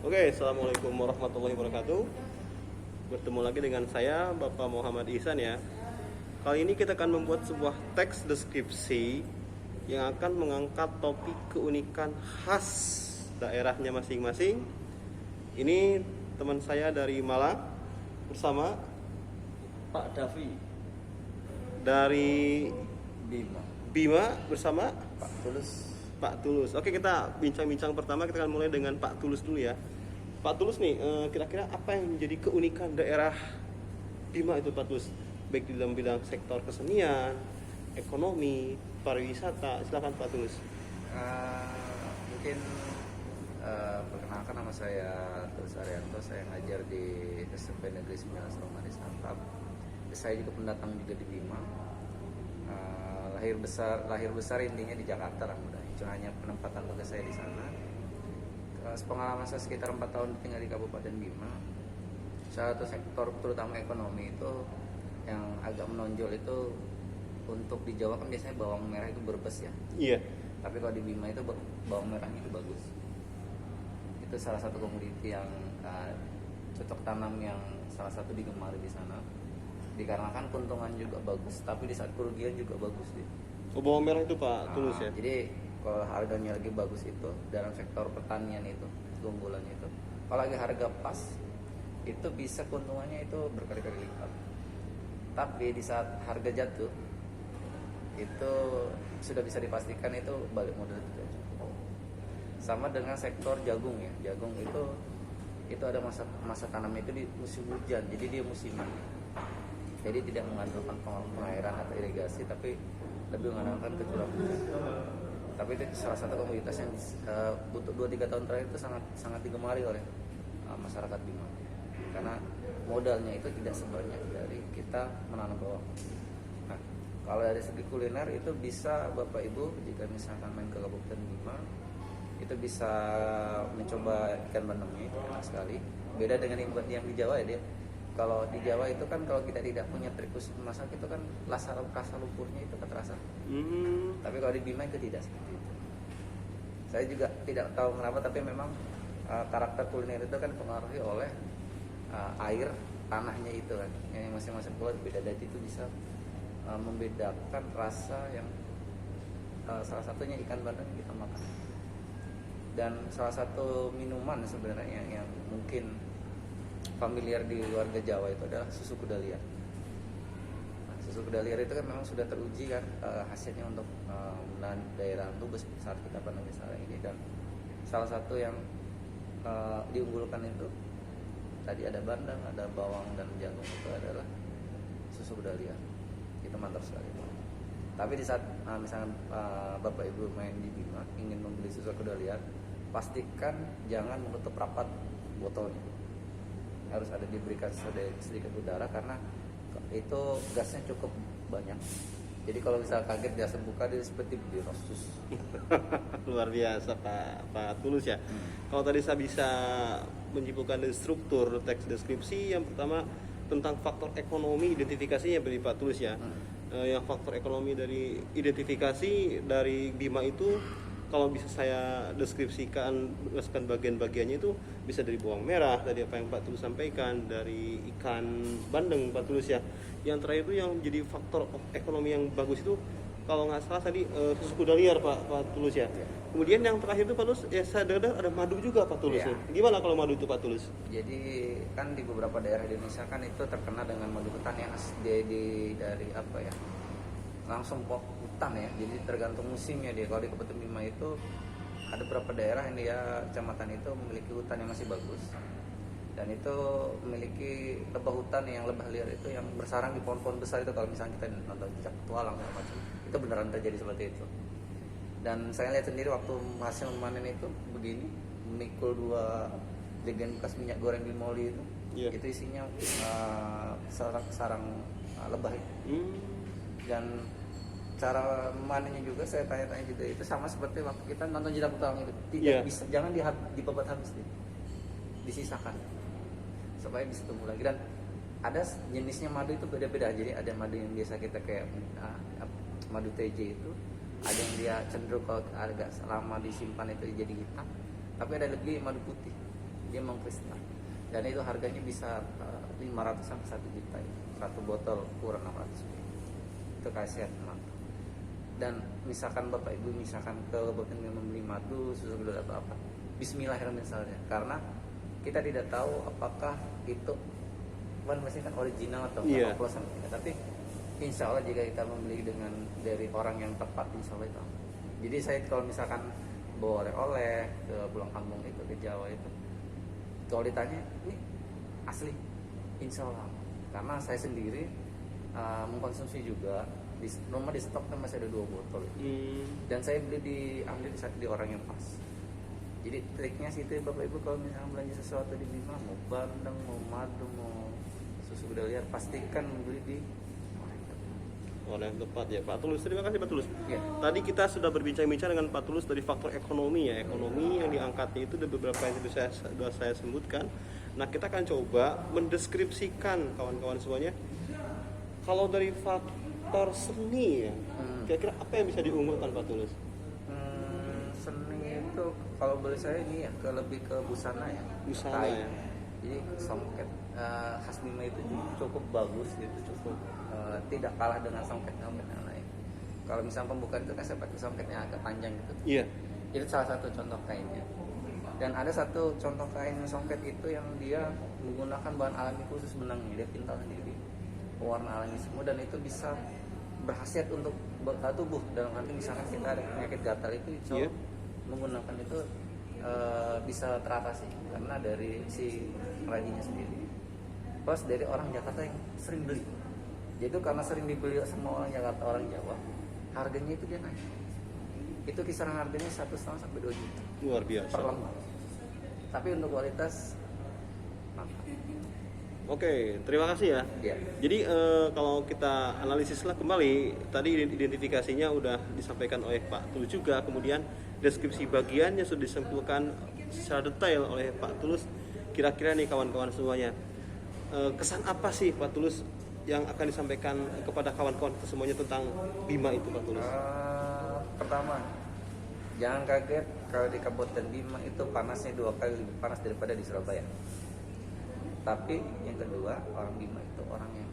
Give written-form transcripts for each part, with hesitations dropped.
Oke, assalamualaikum warahmatullahi wabarakatuh. Bertemu lagi dengan saya, Bapak Muhammad Ihsan ya. Kali ini kita akan membuat sebuah teks deskripsi yang akan mengangkat topik keunikan khas daerahnya masing-masing. Ini teman saya dari Malang bersama Pak Davi dari Bima, Bima bersama Pak Tulus. Pak Tulus. Oke, kita bincang-bincang pertama, kita akan mulai dengan Pak Tulus dulu ya. Pak Tulus nih, kira-kira apa yang menjadi keunikan daerah Bima itu Pak Tulus? Baik di dalam bidang sektor kesenian, ekonomi, pariwisata. Silakan Pak Tulus. Mungkin perkenalkan, nama saya Tulus Arianto. Saya ngajar di SMP Negeri 9 Seromani Santap. Saya juga pendatang juga di Bima. Lahir besar intinya di Jakarta lah, mudah. Cuma hanya penempatan keluarga saya di sana. Pengalaman saya sekitar 4 tahun tinggal di Kabupaten Bima. Satu sektor terutama ekonomi itu yang agak menonjol itu, untuk di Jawa kan biasanya bawang merah itu Brebes ya. Iya. Tapi kalau di Bima itu bawang merahnya itu bagus. Itu salah satu komoditi yang cocok tanam yang salah satu digemari di sana. Dikarenakan keuntungan juga bagus, tapi di saat kerugian juga bagus deh. Oh, bawang merah itu Pak Tulus ya. Jadi kalau harganya lagi bagus itu dalam sektor pertanian itu keunggulannya itu, kalau lagi harga pas itu bisa keuntungannya itu berkali-kali lipat. Tapi di saat harga jatuh itu sudah bisa dipastikan itu balik modal tidak cukup. Sama dengan sektor jagung ya. Jagung itu ada masa tanamnya itu di musim hujan, jadi dia musiman. Jadi tidak mengandalkan pengairan atau irigasi, tapi lebih mengandalkan ke curah hujan. Tapi itu salah satu komoditas yang untuk 2-3 tahun terakhir itu sangat digemari oleh masyarakat Bima. Karena modalnya itu tidak sebanyak dari kita menanam bawang. Nah, kalau dari segi kuliner itu bisa Bapak Ibu jika misalkan main ke Kabupaten Bima, itu bisa mencoba ikan bandengnya, enak sekali. Beda dengan yang di Jawa ya dia. Kalau di Jawa itu kan kalau kita tidak punya trik khusus memasak itu kan rasa lumpurnya itu kan terasa. Tapi kalau di Bima itu tidak seperti itu. Saya juga tidak tahu kenapa, tapi memang karakter kuliner itu kan dipengaruhi oleh air tanahnya itu kan. Yang masing-masing pulau beda, dan itu bisa membedakan rasa yang salah satunya ikan bandeng yang kita makan. Dan salah satu minuman sebenarnya yang mungkin familiar di warga Jawa itu adalah susu kuda liar. Nah, susu kuda liar itu kan memang sudah teruji kan hasilnya untuk menahan daya tubuh saat kita pandemi sekarang ini. Dan salah satu yang diunggulkan itu tadi ada bandeng, ada bawang dan jagung, itu adalah susu kuda liar. Itu mantap sekali. Tapi di saat misalnya Bapak Ibu main di Bima ingin membeli susu kuda liar, pastikan jangan menutup rapat botolnya. Harus ada diberikan sedikit udara karena itu gasnya cukup banyak. Jadi kalau bisa kaget dia buka, dia seperti dirosus. Luar biasa Pak Tulus ya. Kalau tadi saya bisa menyimpulkan dari struktur teks deskripsi, yang pertama tentang faktor ekonomi identifikasinya dari Pak Tulus ya. Yang faktor ekonomi dari identifikasi dari Bima itu, kalau bisa saya deskripsikan berdasarkan bagian-bagiannya itu bisa dari bawang merah, tadi apa yang Pak Tulus sampaikan, dari ikan bandeng Pak Tulus ya. Yang terakhir itu yang jadi faktor ekonomi yang bagus itu kalau nggak salah tadi susu kuda liar Pak Tulus ya. Kemudian yang terakhir itu Pak Tulus ya, saya dengar ada madu juga Pak Tulus ya. Gimana kalau madu itu Pak Tulus? Jadi kan di beberapa daerah di Indonesia kan itu terkenal dengan madu hutan yang dari apa ya, langsung hutan ya, jadi tergantung musimnya dia. Kalau di Kabupaten Bima itu ada beberapa daerah yang dia kecamatan itu memiliki hutan yang masih bagus, dan itu memiliki lebah hutan yang lebah liar itu yang bersarang di pohon-pohon besar itu. Kalau misalnya kita nonton Jejak Petualang segala macam, itu beneran terjadi seperti itu. Dan saya lihat sendiri waktu hasil memanen itu begini, memikul 2 jegen bekas minyak goreng di Moli itu, itu isinya sarang lebah itu. Dan cara memanennya juga saya tanya-tanya juga, itu sama seperti waktu kita nonton Jejak Petualang itu, tidak bisa, jangan dibabat habis, disisakan supaya bisa tumbuh lagi. Dan ada jenisnya madu itu beda-beda. Jadi ada madu yang biasa kita kayak madu TJ itu, ada yang dia cenderung kalau agak lama disimpan itu jadi hitam, tapi ada lagi madu putih. dia mengkristal, dan itu harganya bisa 500 sampai 1 juta ya. Satu botol ukuran 600 ml itu khasiat mantap. Dan misalkan bapak ibu misalkan ke bapak membeli madu, susu kedelai atau apa, bismillahirrahmanirrahim misalnya, karena kita tidak tahu apakah itu masih kan original atau oplosan tidak. Tapi insya Allah jika kita membeli dengan dari orang yang tepat, insya Allah itu. Jadi saya kalau misalkan bawa oleh-oleh ke pulang kampung itu ke Jawa itu, kalau ditanya ini asli, insya Allah. Karena saya sendiri mengkonsumsi juga di rumah, di stoknya masih ada 2 botol dan saya beli ambil di orang yang pas. Jadi triknya sih itu bapak ibu, kalau misalnya belanja sesuatu di Bima, mau bandeng, mau madu, mau susu kedelai liar, pastikan membeli di orang yang tepat ya Pak Tulus. Terima kasih Pak Tulus. Ya. Tadi kita sudah berbincang-bincang dengan Pak Tulus dari faktor ekonomi ya. Ekonomi yang diangkatnya itu ada beberapa yang sudah saya sebutkan. Nah, kita akan coba mendeskripsikan kawan-kawan semuanya. Kalau dari faktor seni ya, kira-kira apa yang bisa diunggulkan Pak Tulus? Seni itu kalau boleh saya ini ya lebih ke busana ya. Busana ya. Jadi songket khas Bima itu cukup bagus, itu cukup tidak kalah dengan songket yang lain. Kalau misalnya pembukaan itu kan saya pakai songketnya agak panjang gitu. Iya. Itu salah satu contoh kainnya. Dan ada satu contoh kain songket itu yang dia menggunakan bahan alami khusus benangnya, dia pintal sendiri, warna alami semua, dan itu bisa berkhasiat untuk tubuh. Dalam arti misalkan kita ada penyakit gatal itu, menggunakan itu bisa teratasi karena dari si rajinya sendiri. Plus dari orang Jakarta yang sering beli, jadi karena sering dibeli semua orang Jakarta, orang Jawa, harganya itu dia naik. Itu kisaran harganya 1,5 sampai 2 juta. Luar biasa. Per lembar. Tapi untuk kualitas mantap. Oke, terima kasih ya. Ya. Jadi kalau kita analisislah kembali, tadi identifikasinya udah disampaikan oleh Pak Tulus juga, kemudian deskripsi bagiannya sudah disimpulkan secara detail oleh Pak Tulus. Kira-kira nih kawan-kawan semuanya, kesan apa sih Pak Tulus yang akan disampaikan kepada kawan-kawan semuanya tentang Bima itu Pak Tulus? Pertama, jangan kaget kalau di Kabupaten Bima itu panasnya 2 kali lebih panas daripada di Surabaya. Tapi yang kedua, orang Bima itu orang yang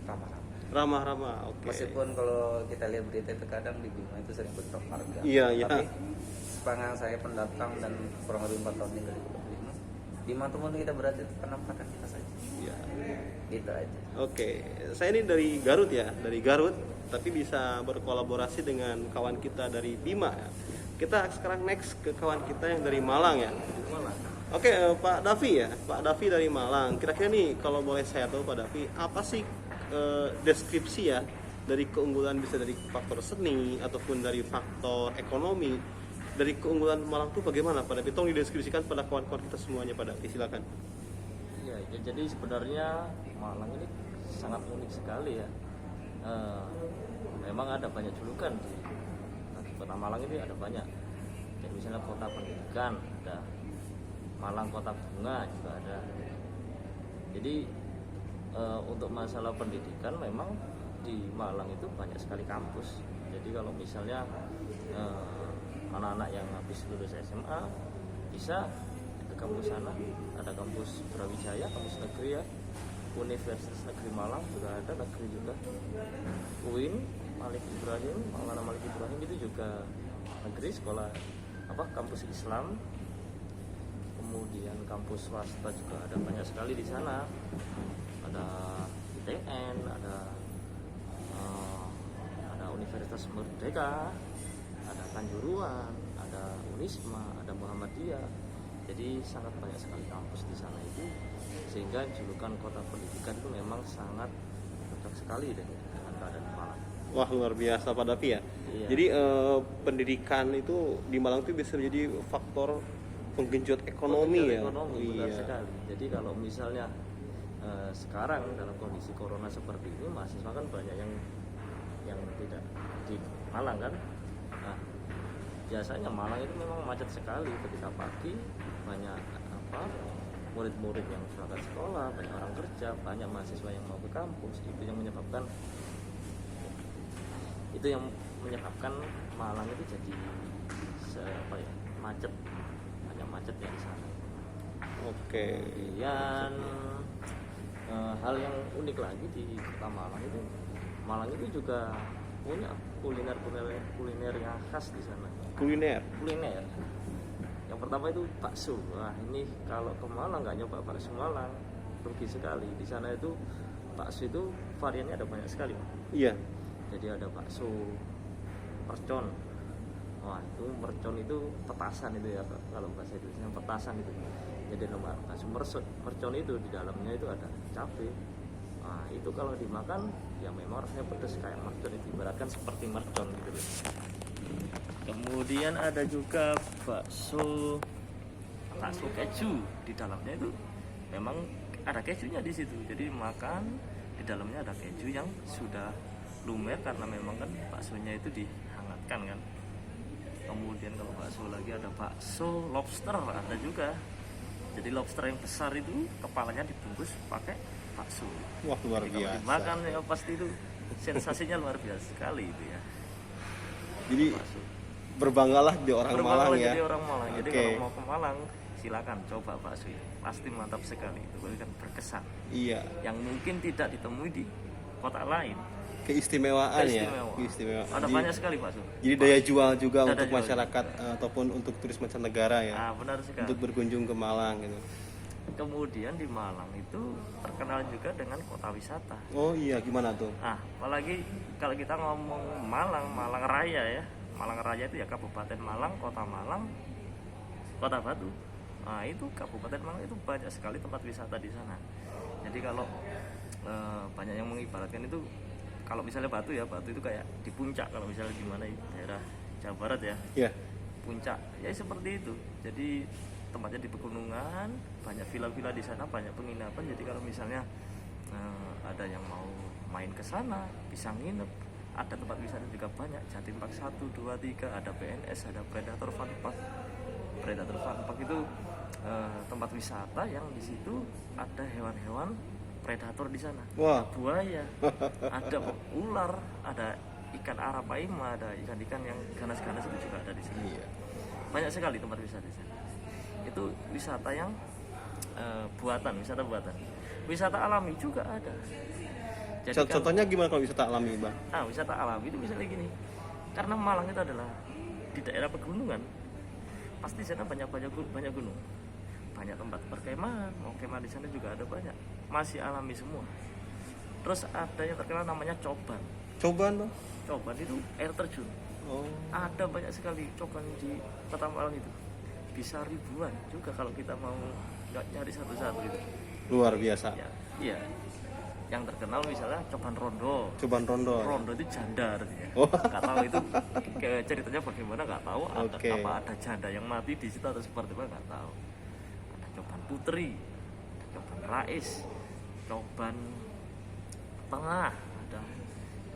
ramah-ramah. Ramah-ramah, oke. Meskipun kalau kita lihat berita itu kadang di Bima itu sering bentrok harga. Iya, iya. Tapi sepanjang saya pendatang dan kurang lebih 4 tahun tinggal di Kota Bima, dimanapun kita berada itu penempatan kita saja. Iya. Gitu aja. Oke, saya ini dari Garut ya, dari Garut, tapi bisa berkolaborasi dengan kawan kita dari Bima ya. Kita sekarang next ke kawan kita yang dari Malang ya. Oke, Pak Davi ya, Pak Davi dari Malang. Kira-kira nih kalau boleh saya tahu Pak Davi, apa sih deskripsi ya dari keunggulan, bisa dari faktor seni ataupun dari faktor ekonomi, dari keunggulan Malang itu bagaimana Pak Davi? Tolong dideskripsikan pada kawan-kawan kita semuanya Pak Davi, silakan. Ya, jadi sebenarnya Malang ini sangat unik sekali ya. Memang ada banyak julukan di kota Malang ini, ada banyak. Jadi misalnya kota pendidikan ada, Malang kota bunga juga ada. Jadi untuk masalah pendidikan memang di Malang itu banyak sekali kampus. Jadi kalau misalnya anak-anak yang habis lulus SMA bisa ke kampus sana, ada kampus Brawijaya, kampus negeri ya, Universitas Negeri Malang juga ada, negeri juga, UIN Malik Ibrahim, Maulana Malik Ibrahim itu juga negeri, sekolah kampus Islam. Kemudian kampus swasta juga ada banyak sekali di sana, ada ITN, ada Universitas Merdeka, ada Kanjuruhan, ada Unisma, ada Muhammadiyah. Jadi sangat banyak sekali kampus di sana itu, sehingga julukan kota pendidikan itu memang sangat cocok sekali dengan keadaan Malang. Wah, luar biasa Pak Davi ya. Iya. Jadi pendidikan itu di Malang itu bisa menjadi faktor penggenjot ekonomi ya. Ekonomi, benar sekali. Jadi kalau misalnya sekarang dalam kondisi corona seperti ini, mahasiswa kan banyak yang tidak di Malang kan. Nah, biasanya Malang itu memang macet sekali ketika pagi, banyak murid-murid yang berangkat sekolah, banyak orang kerja, banyak mahasiswa yang mau ke kampus. Itu yang menyebabkan Malang itu jadi macet, banyak macetnya di sana. Oke. Kemudian hal yang unik lagi di Kota Malang itu juga punya kuliner yang khas di sana. Kuliner. Yang pertama itu bakso. Wah, ini kalau ke Malang nggak nyoba bakso Malang rugi sekali. Di sana itu bakso itu variannya ada banyak sekali, Pak. Iya. Jadi ada bakso mercon. Wah, itu mercon itu petasan itu ya, Pak. Kalau bahasa Indonesia petasan itu. Jadi nama bakso mercon itu di dalamnya itu ada cabai. Nah, itu kalau dimakan ya memang rasanya pedas kayak mercon, itu ibaratkan seperti mercon gitu loh. Kemudian ada juga bakso keju. Di dalamnya itu memang ada kejunya di situ. Jadi makan di dalamnya ada keju yang sudah lumer karena memang kan baksonya itu dihangatkan kan. Kemudian kalau bakso lagi ada bakso lobster ada juga. Jadi lobster yang besar itu kepalanya dibungkus pakai bakso. Wah, luar Jadi kalau biasa. dimakan ya pasti itu sensasinya luar biasa sekali itu ya. Jadi Bakso. berbanggalah di orang Malang ya. Jadi orang Malang. Jadi Oke. kalau mau ke Malang silakan coba bakso ini. Pasti mantap sekali. Itu kan berkesan. Iya. Yang mungkin tidak ditemui di kota lain. Keistimewaan ya. Keistimewaan. Keistimewaan. Ada Jadi- banyak sekali bakso. Jadi daya jual juga Daya untuk jual. masyarakat ataupun untuk turis mancanegara ya. Ah, benar sekali. Untuk berkunjung ke Malang gitu. Kemudian di Malang itu terkenal juga dengan kota wisata. Oh iya, gimana tuh? Nah, apalagi kalau kita ngomong Malang Raya ya. Malang Raya itu ya Kabupaten Malang, Kota Malang, Kota Batu. Nah, itu Kabupaten Malang itu banyak sekali tempat wisata di sana. Jadi kalau banyak yang mengibaratkan itu kalau misalnya Batu itu kayak di puncak, kalau misalnya di mana daerah Jawa Barat ya. Ya. Puncak ya seperti itu. Jadi tempatnya di pegunungan, banyak villa-villa di sana, banyak penginapan. Jadi kalau misalnya ada yang mau main ke sana bisa nginep. Ada tempat wisata juga banyak, Jatim Park 1, 2, 3, ada PNS, ada Predator Fun Park. Predator Fun Park itu tempat wisata yang di situ ada hewan-hewan predator di sana. Wah. Buaya, ada ular, ada ikan arapaima, ada ikan-ikan yang ganas-ganas itu juga ada di sana. Iya. Banyak sekali tempat wisata di sana. Itu wisata yang wisata buatan. Wisata alami juga ada. Jadi Contohnya gimana kalau wisata alami, Bang? wisata alami itu misalnya gini. Karena Malang itu adalah di daerah pegunungan, pasti di sana banyak gunung. Banyak tempat berkemah, mau kemah di sana juga ada banyak. Masih alami semua. Terus ada yang terkenal namanya Coban. Cobaan, Bang? Coban itu air terjun. Oh. Ada banyak sekali coban di Kota Malang itu. Bisa ribuan juga kalau kita mau nggak nyari satu-satu itu. Luar biasa. Ya, iya. Yang terkenal misalnya coban rondo. Cobaan rondo. Rondo itu janda artinya. Oh. Nggak tahu itu ceritanya bagaimana nggak tahu. Oke. Apa ada janda yang mati di situ atau seperti apa nggak tahu. Ada coban putri, ada coban rais, coban tengah, ada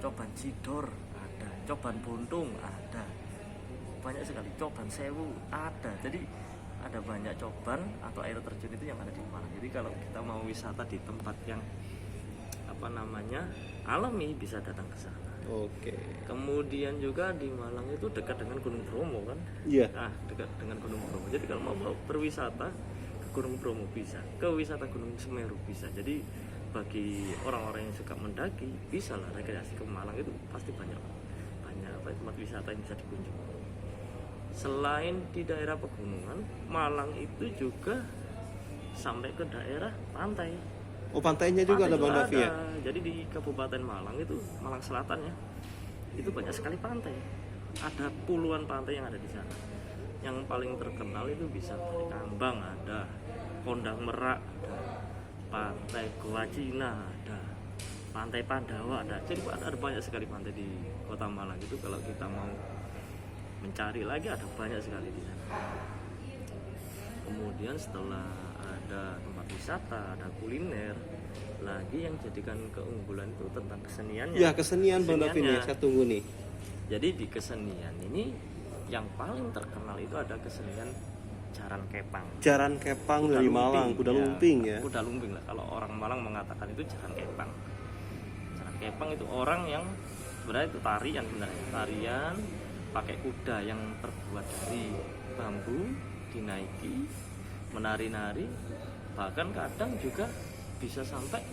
coban cidor, ada coban buntung, ada banyak sekali coban sewu ada. Jadi ada banyak coban atau air terjun itu yang ada di Malang. Jadi kalau kita mau wisata di tempat yang alami bisa datang ke sana. Oke. Kemudian juga di Malang itu dekat dengan Gunung Bromo kan? Iya. Dekat dengan Gunung Bromo. Jadi kalau mau berwisata ke Gunung Bromo bisa, ke wisata Gunung Semeru bisa. Jadi bagi orang-orang yang suka mendaki bisa lah rekreasi ke Malang itu pasti banyak tempat wisata yang bisa dikunjungi. Selain di daerah pegunungan, Malang itu juga sampai ke daerah pantai. Oh, pantainya juga ada, Bang Davi ya? Jadi di Kabupaten Malang itu, Malang Selatan ya, itu banyak sekali pantai. Ada puluhan pantai yang ada di sana. Yang paling terkenal itu bisa Pantai Kambang, ada Kondang Merak, ada Pantai Goa Cina, ada Pantai Pandawa, ada. Jadi ada banyak sekali pantai di Kota Malang itu. Kalau kita mau mencari lagi ada banyak sekali di sana. Kemudian setelah ada tempat wisata, ada kuliner, lagi yang jadikan keunggulan itu tentang keseniannya. Ya, kesenian Bang Davi nih, saya tunggu nih. Jadi di kesenian ini yang paling terkenal itu ada kesenian Jaran Kepang. Jaran Kepang dari Malang, kuda lumping ya. Kuda lumping lah. Kalau orang Malang mengatakan itu Jaran Kepang. Jaran Kepang itu orang yang sebenarnya itu tarian sebenarnya. Tarian pakai kuda yang terbuat dari bambu, dinaiki, menari-nari, bahkan kadang juga bisa sampai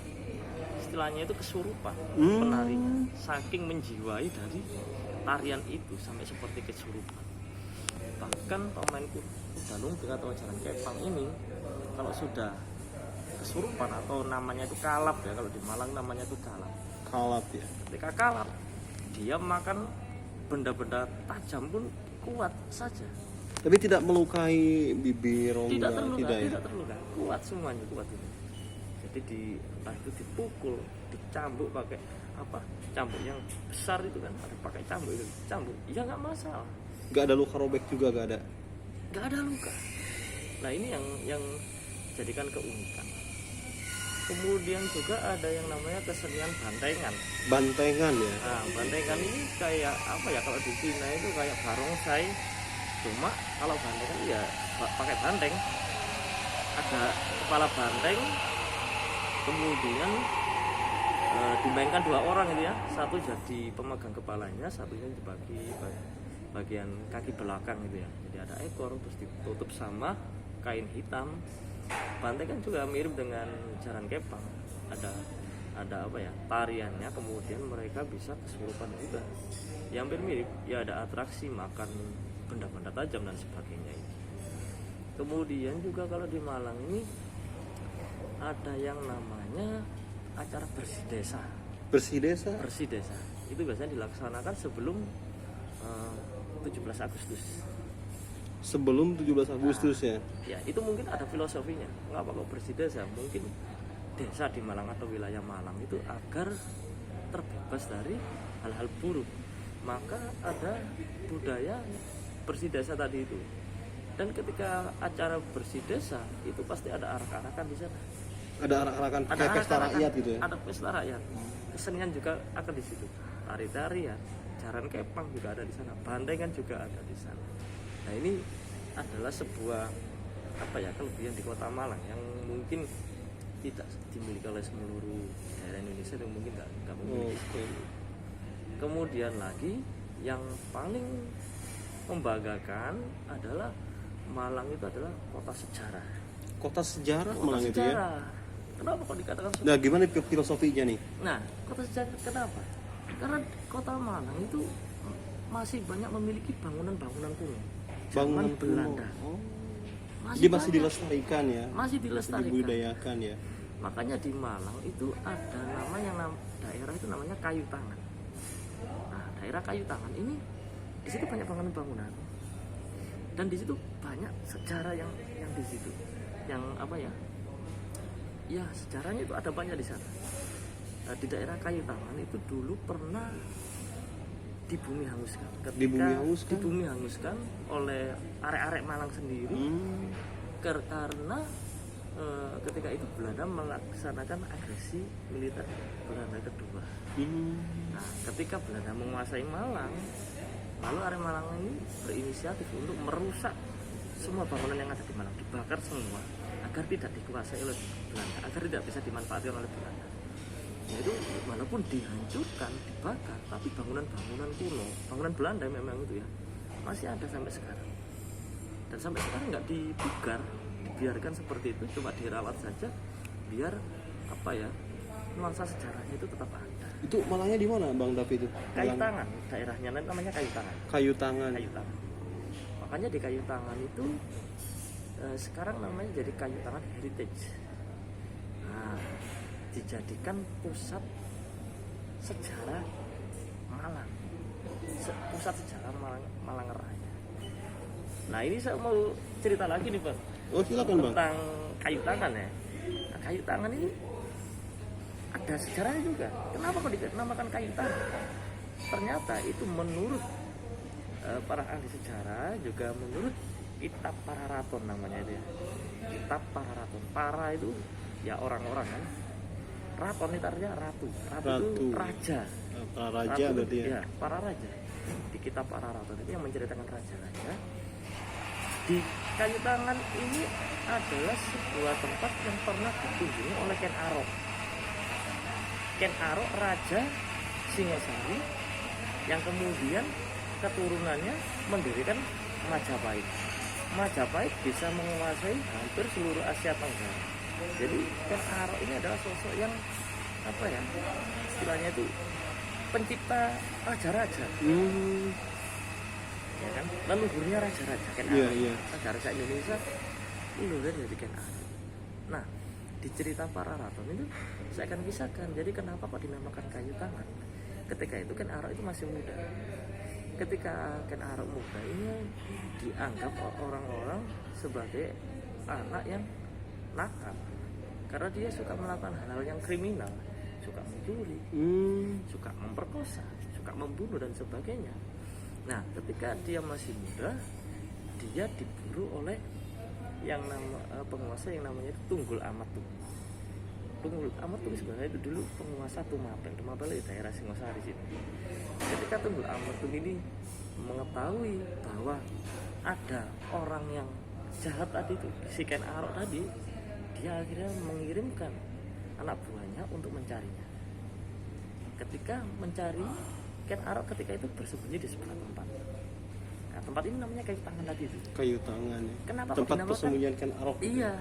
istilahnya itu kesurupan penarinya, saking menjiwai dari tarian itu sampai seperti kesurupan. Bahkan pemain kuda lumping atau jaran kepang ini kalau sudah kesurupan atau namanya itu kalap ya, kalau di Malang namanya itu kalap. Kalap ya. Ketika kalap, dia makan benda-benda tajam pun kuat saja. Tapi tidak melukai bibir, rongga, Tidak terluka, tidak ya. tidak terluka. Kuat semuanya, kuat itu. Jadi entah itu dipukul, dicambuk pakai apa? Cambuk yang besar itu kan, ada pakai cambuk itu, cambuk. Ya nggak masalah. Nggak ada luka robek juga, nggak ada. Nggak ada luka. Nah ini yang jadikan keunikan. Kemudian juga ada yang namanya kesenian bantengan. Bantengan ya. Nah, bantengan ini kayak apa ya, kalau di Cina itu kayak barongsai. Cuma kalau bantengan ya pakai banteng. Ada kepala banteng, kemudian dimainkan 2 orang itu ya. Satu jadi pemegang kepalanya, satunya dibagi bagian kaki belakang gitu ya. Jadi ada ekor terus ditutup sama kain hitam. Banteng kan juga mirip dengan jaran kepang, ada apa ya, tariannya, kemudian mereka bisa kesurupan juga, yang hampir mirip ya, ada atraksi makan benda-benda tajam dan sebagainya. Kemudian juga kalau di Malang ini ada yang namanya acara bersih desa. Bersih desa. Bersih desa itu biasanya dilaksanakan sebelum 17 Agustus. Sebelum 17 Agustus ya. Ya, itu mungkin ada filosofinya. Mengapa kok bersih desa? Mungkin desa di Malang atau wilayah Malang itu agar terbebas dari hal-hal buruk. Maka ada budaya bersih desa tadi itu. Dan ketika acara bersih desa itu pasti ada arak-arakan di sana. Ada arak-arakan kayak pesta rakyat gitu ya. Ada pesta rakyat. Kesenian juga akan di situ. Tari-tarian, jaran kepang juga ada di sana. Bantengan juga ada di sana. Nah ini adalah sebuah apa ya, kelebihan di Kota Malang yang mungkin tidak dimiliki oleh seluruh daerah Indonesia, yang mungkin nggak memiliki. Kemudian lagi yang paling membanggakan adalah Malang itu adalah kota sejarah. Kota sejarah Kota Malang sejarah. itu ya. Kenapa kok dikatakan sejarah? Nah, gimana filosofinya nih? Nah, kota sejarah kenapa? Karena Kota Malang itu masih banyak memiliki bangunan-bangunan kuno. Zaman Belanda. Oh. Masih Jadi masih banyak. dilestarikan ya. Masih dilestarikan. Dibudidayakan ya. Makanya di Malang itu ada daerah itu namanya Kayu Tangan. Nah, daerah Kayu Tangan ini di situ banyak bangunan-bangunan. Dan di situ banyak sejarah yang di situ. Yang apa ya? Ya, sejarahnya itu ada banyak di sana. Nah, di daerah Kayu Tangan itu dulu pernah di bumi hanguskan. Di bumi hanguskan oleh arek-arek Malang sendiri. Karena ketika itu Belanda melaksanakan agresi militer Belanda kedua. Nah, ketika Belanda menguasai Malang, lalu arek Malang ini berinisiatif untuk merusak semua bangunan yang ada di Malang, dibakar semua agar tidak dikuasai oleh Belanda, agar tidak bisa dimanfaatkan oleh Belanda. Itu walaupun dihancurkan, dibakar, tapi bangunan-bangunan kuno, bangunan Belanda memang itu ya, masih ada sampai sekarang. Dan sampai sekarang nggak dibugar, dibiarkan seperti itu, cuma dirawat saja, biar apa ya, nuansa sejarahnya itu tetap ada. Itu Malangnya di mana, Bang David itu? Kayu Tangan, daerahnya namanya Kayu Tangan. Kayu Tangan. Kayu Tangan. Makanya di Kayu Tangan itu sekarang namanya jadi Kayu Tangan Heritage. Nah, dijadikan pusat sejarah Malang, pusat sejarah Malang Raya. Nah ini saya mau cerita lagi nih Bang. Oh silakan Bang. Tentang Kayu Tangan ya. Nah, Kayu Tangan ini ada sejarahnya juga. Kenapa kok dinamakan Kayu Tangan? Ternyata itu menurut para ahli sejarah, juga menurut Kitab Pararaton namanya itu ya. Kitab Pararaton. Para itu ya orang-orang kan. Raton itu artinya ratu. Ratu itu raja. Para raja ratu, berarti ya. Ya, para raja. Di Kitab Pararaton itu yang menceritakan raja-raja. Di Kayu Tangan ini adalah sebuah tempat yang pernah dikunjungi oleh Ken Arok. Ken Arok raja Singosari yang kemudian keturunannya mendirikan Majapahit. Majapahit bisa menguasai hampir seluruh Asia Tenggara. Jadi Ken Arok ini adalah sosok yang apa ya, istilahnya itu pencipta raja-raja, ya kan, leluhurnya raja-raja Ken Iya, Arok. iya. Raja-raja Indonesia leluhurnya dari Ken Arok. Nah, di cerita para raton itu saya akan kisahkan. Jadi kenapa kok dinamakan kayu tangan? Ketika itu Ken Arok itu masih muda. Ketika Ken Arok muda ini dianggap orang-orang sebagai anak yang nakal karena dia suka melakukan hal-hal yang kriminal, suka mencuri, suka memperkosa, suka membunuh dan sebagainya. Nah, ketika dia masih muda, dia diburu oleh yang penguasa yang namanya itu Tunggul Amatung. Tunggul Amatung sebenarnya itu dulu penguasa Tumapel di daerah Singosari sini. Ketika Tunggul Amatung ini mengetahui bahwa ada orang yang jahat tadi itu, si Ken Arok tadi, dia akhirnya mengirimkan anak buahnya untuk mencarinya. Ketika mencari Ken Arok ketika itu bersembunyi di sebuah tempat. Nah, tempat ini namanya kayu tangan tadi itu. Kayu tangan ya. Kenapa kok Tempat dinamakan? persembunyian Ken Arok. Iya.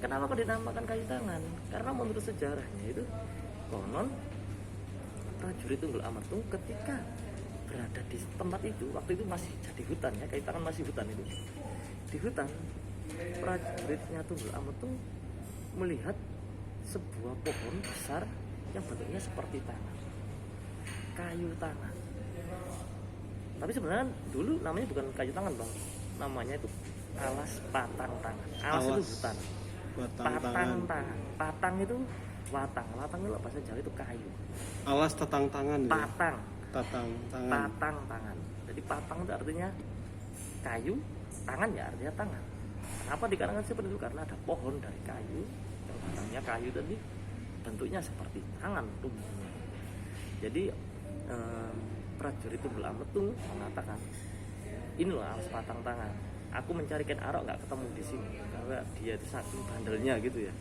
Kenapa kok dinamakan kayu tangan? Karena menurut sejarahnya itu konon prajurit Tunggul Amatung ketika berada di tempat itu, waktu itu masih jadi hutan ya, kayu tangan masih hutan itu. Di hutan, prajuritnya Tunggul Amatung melihat sebuah pohon besar yang bentuknya seperti tangan, kayu tangan. Tapi sebenarnya dulu namanya bukan kayu tangan bang, namanya itu alas patang tangan. Alas itu hutan, patang tangan. Patang itu watang itu bahasa Jawa itu kayu. Alas tatang tangan ya. Patang tangan. Jadi patang itu artinya kayu, tangan ya artinya tangan. Kenapa dikarenakan seperti itu? Karena ada pohon dari kayu yang batangnya kayu tadi bentuknya seperti tangan tumbuhnya. Jadi prajurit Tunggul Amatung mengatakan, ini loh alas patang tangan. Aku mencari Ken Arok nggak ketemu di sini karena dia itu saking bandelnya gitu ya.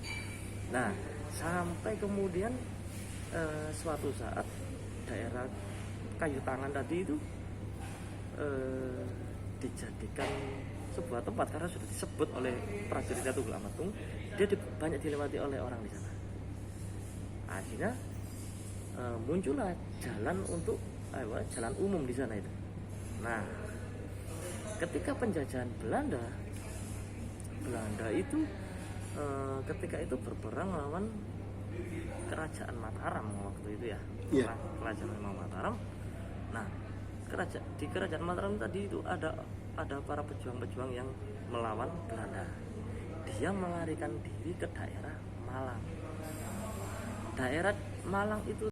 Nah, sampai kemudian suatu saat daerah kayu tangan tadi itu dijadikan sebuah tempat karena sudah disebut oleh prajurit Tunggul Amatung, dia banyak dilewati oleh orang di sana. Akhirnya muncullah jalan untuk jalan umum di sana itu. Nah, ketika penjajahan Belanda itu ketika itu berperang melawan kerajaan Mataram waktu itu ya. Yeah. Kerajaan Mataram. Nah, di kerajaan Mataram tadi itu ada para pejuang-pejuang yang melawan Belanda. Dia melarikan diri ke daerah Malang. Daerah Malang itu